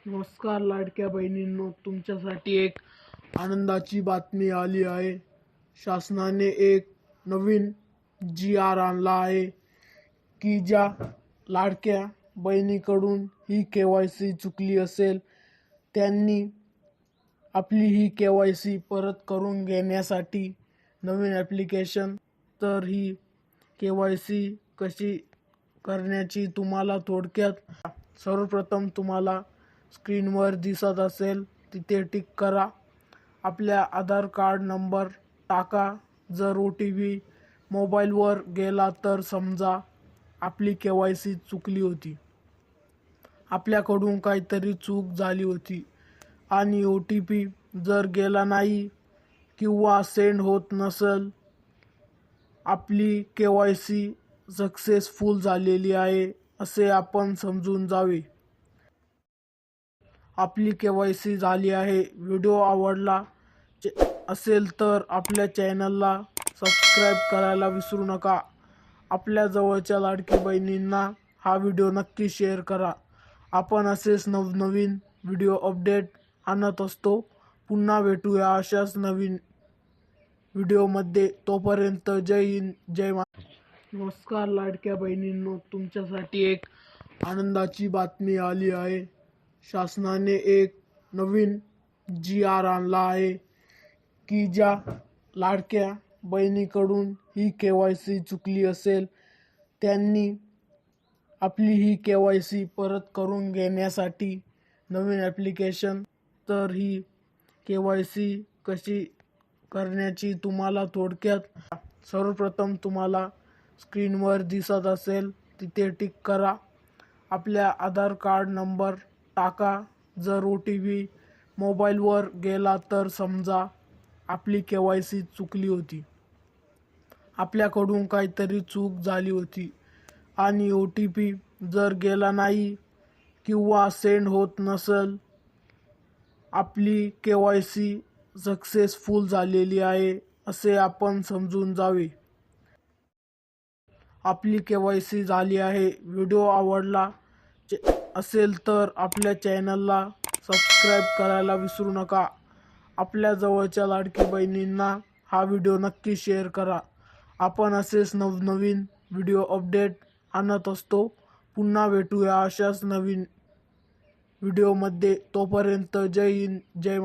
नमस्कार लाडक्या बहिणींनो, तुमच्यासाठी एक आनंदाची बातमी आली आहे. शासनाने एक नवीन जी आर आणला आहे की ज्या लाडक्या बहिणीकडून ही KYC चुकली असेल त्यांनी आपली ही KYC परत करून घेण्यासाठी नवीन ॲप्लिकेशन. तर ही KYC कशी करण्याची तुम्हाला थोडक्यात सर्वप्रथम तुम्हाला स्क्रीनवर दिसत असेल तिथे टिक करा. आपल्या आधार कार्ड नंबर टाका. जर OTP मोबाईलवर गेला तर समजा आपली KYC चुकली होती, आपल्याकडून काहीतरी चूक झाली होती आणि OTP जर गेला नाही किंवा सेंड होत नसेल, आपली KYC सक्सेसफुल झालेली आहे असे आपण समजून जावे. आपली KYC झाली आहे. व्हिडिओ आवडला असेल तर आपल्या चॅनलला सबस्क्राईब करायला विसरू नका. आपल्या जवळच्या लाडकी बहिणींना हा व्हिडिओ नक्की शेअर करा. आपण असेच नवनवीन व्हिडिओ अपडेट आणत असतो. पुन्हा भेटूया अशाच नवीन व्हिडिओमध्ये. तोपर्यंत जय हिंद, जय महाराष्ट्र. नमस्कार लाडक्या बहिणींनो, तुमच्यासाठी एक आनंदाची बातमी आली आहे. शासनाने एक नवीन जी.आर. आणला आहे की ज्या लाडक्या बहिणीकडून ही KYC चुकली असेल त्यांनी आपली ही KYC परत करून घेण्यासाठी नवीन ॲप्लिकेशन. तर ही KYC कशी करण्याची तुम्हाला थोडक्यात सर्वप्रथम तुम्हाला स्क्रीनवर दिसत असेल तिथे टिक करा. आपल्या आधार कार्ड नंबर टाका. जर OTP मोबाईलवर गेला तर समजा आपली KYC चुकली होती, आपल्याकडून काहीतरी चूक झाली होती आणि OTP जर गेला नाही किंवा सेंड होत नसेल, आपली KYC सक्सेसफुल झालेली आहे असे आपण समजून जावे. आपली KYC झाली आहे. व्हिडिओ आवडला असेल तर आपल्या चॅनलला सबस्क्राईब करायला विसरू नका. आपल्या जवळच्या लाडकी बहिणींना हा व्हिडिओ नक्की शेअर करा. आपण असेच नवनवीन व्हिडिओ अपडेट आणत असतो. पुन्हा भेटूया अशाच नवीन व्हिडिओमध्ये. तोपर्यंत जय हिंद, जय महाराष्ट्र.